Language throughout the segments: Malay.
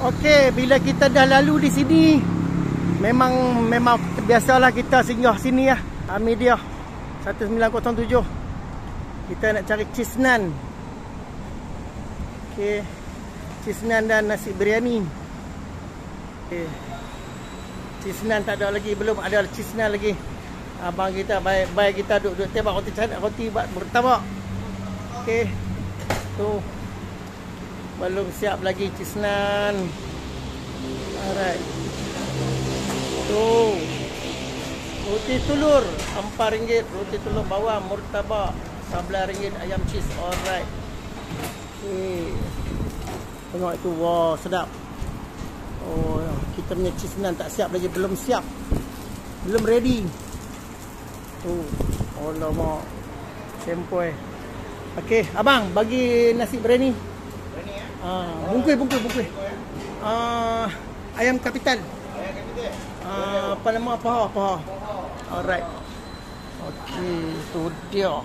Okey, bila kita dah lalu di sini, memang biasalah kita singgah sini ya. Media 1907. Kita nak cari cheese naan. Okey. Cheese naan dan nasi biryani. Okey. Cheese naan tak ada lagi, belum ada cheese naan lagi. Abang kita baik kita duduk tembak roti canai, roti buat murtabak. Okey. Tu. Belum siap lagi cheese naan. Alright. Tu. Roti telur RM4, roti telur bawang murtabak RM11 ayam cheese. Alright. Okey. Tengok itu, wow, sedap. Oh, kita punya cheese naan tak siap lagi, belum siap. Belum ready. Tu. Oh, lama. Sempoi. Okey, abang bagi nasi biryani. Biryani ya? Bungkus. Ayam kapital. Apa nama? Paha. Alright. Okey, tu dia.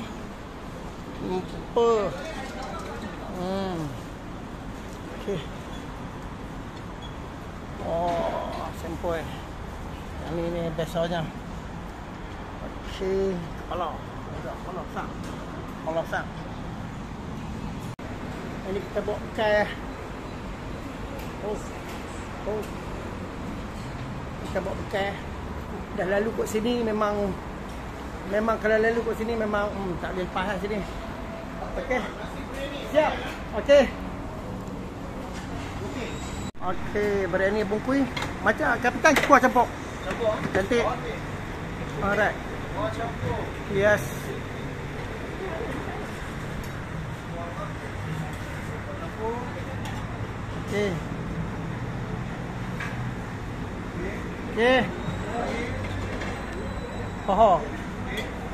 Okey. Oh, sempoi. Yang ni bestnya. Okey, kepala sak. Ini kita bawa bekal. Oh. Kita bawa bekal. Dah lalu kat sini memang kalau lalu kat sini memang tak boleh lepas lah sini. Okey. Siap. Okey, biryani bungkui. Macam kapitan kuah campur. Cantik. Alright. Kuah campur. Yes. Okey.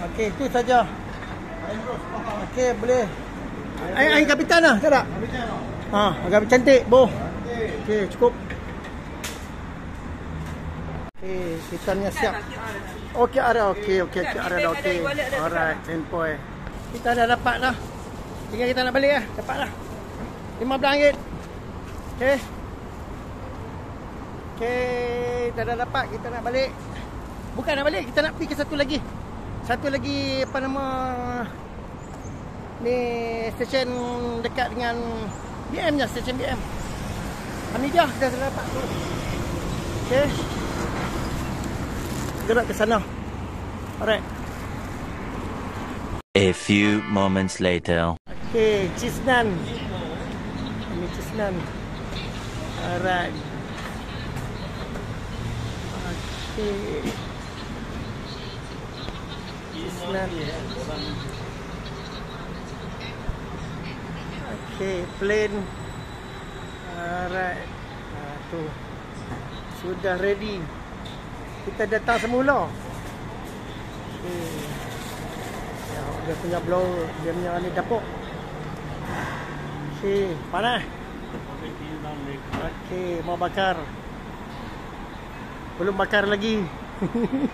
Okey, itu saja. Okey, boleh. Air kapitan lah, tak ada? Agak cantik, boh. Okey, cukup. Okey, kita ni siap. Okey, ada. Okey. Alright, sempoi. Kita dah dapat dah. Tinggal kita nak balik lah. Dapat dah. RM15. Okey. Kita dah dapat. Kita nak balik. Bukan nak balik, kita nak pergi ke satu lagi. Apa nama ni, stesen dekat dengan BM nya, stesen BM. Ini dia dah dapat tu. Okey. Gerak ke sana. Alright. A few moments later. Okey, cheese naan. Ini cheese naan. Alright. Okey. Cheese naan. Okey, plain. Alright. Tu. Sudah ready. Kita datang semula. Okey. Ya, dia punya blow, dia punya ni dapur. Okey, panas. Okey, mau bakar. Belum bakar lagi. Okey,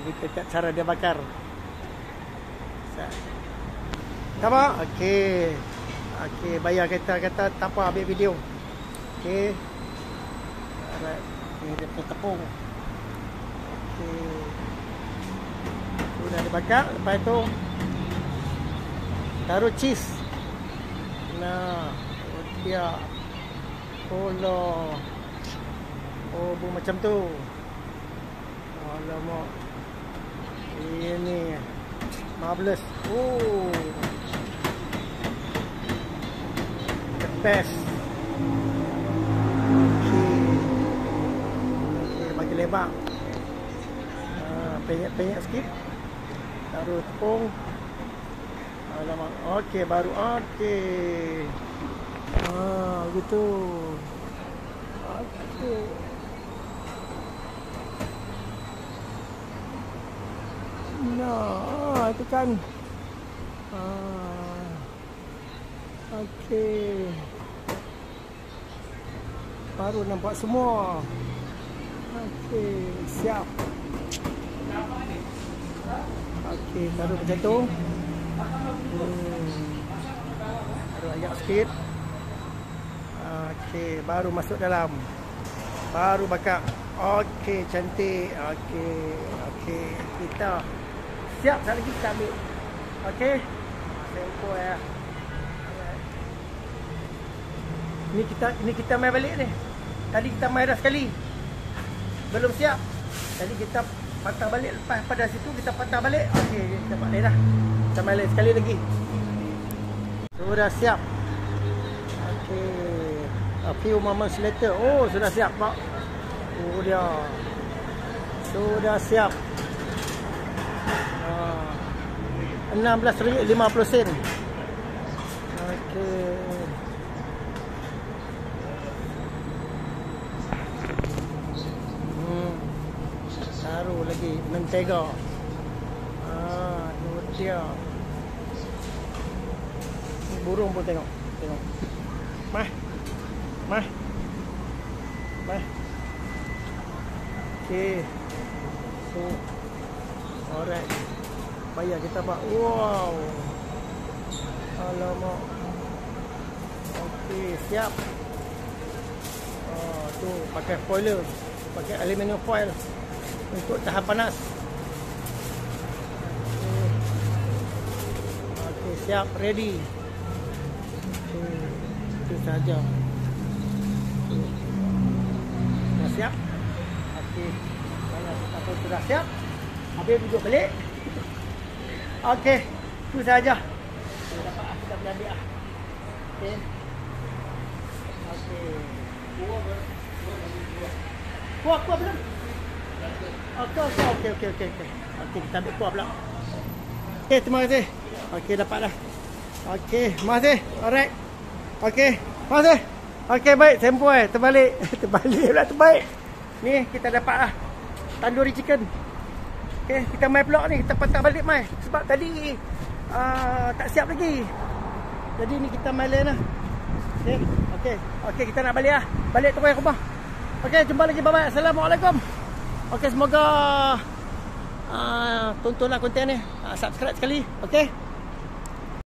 kita tengok cara dia bakar. Apa? Okey. Okey, bayar kata tak apa, ambil video. Okey. Alright. Ini dia punya tepung. Okey. Sudah dibakar, lepas tu taruh cheese. Nah, dia. Oh, macam tu. Alamak. Ini marvelous. Oh. The best. Okey, bagi lebar. Penyek sikit. Taruh tepung. Alamak. Okey, baru okey. Gitu. Okey. Nah, itu kan. Okey. Baru nampak semua. Okey, siap. Okey, taruh macam tu. Taruh ayam sikit. Okey, baru masuk dalam. Baru bakar. Okey, cantik. Okey. Kita siap sekali lagi kita ambil. Okey. Tempo ya. Ini kita main balik ni. Tadi kita main dah sekali. Belum siap. Tadi kita patah balik, lepas pada situ kita patah balik. Okey, kita balik dah. Kita main lagi sekali lagi. Sudah siap. Okey. A few moments later. Oh, sudah siap, Pak. Oh, dia. Sudah siap. 16.50 sen. Okey. Taruh lagi mentega. Tu dia. Burung pun tengok. Mah. Okey. So, alright. Payah kita buat. Wow. Alamak. Okey, siap. Tu pakai foiler. Pakai aluminium foil untuk tahan panas. Okey, siap, ready. Itu saja. Dah siap. Okey. Kita pun sudah siap. Habis duduk balik. Okey, itu saja. Dapat kita boleh ambil ah. Okey. Kuah belum? Okey. Okey, kita ambil kuah pula. Okey, terima kasih. Okey, dapat dah. Okey, terima kasih. Alright. Okey, terima kasih. Okey, baik. Sempoi. Terbalik pula terbaik. Ni, kita dapat lah. Tandoori chicken. Okey, kita mai pula ni. Kita patah balik mai. Sebab tadi tak siap lagi. Jadi ni kita mai lain lah. Okey, kita nak balik lah. Balik terus rumah. Okey, jumpa lagi. Bye-bye. Assalamualaikum. Okey, semoga tontonlah konten ni. Subscribe sekali. Okey.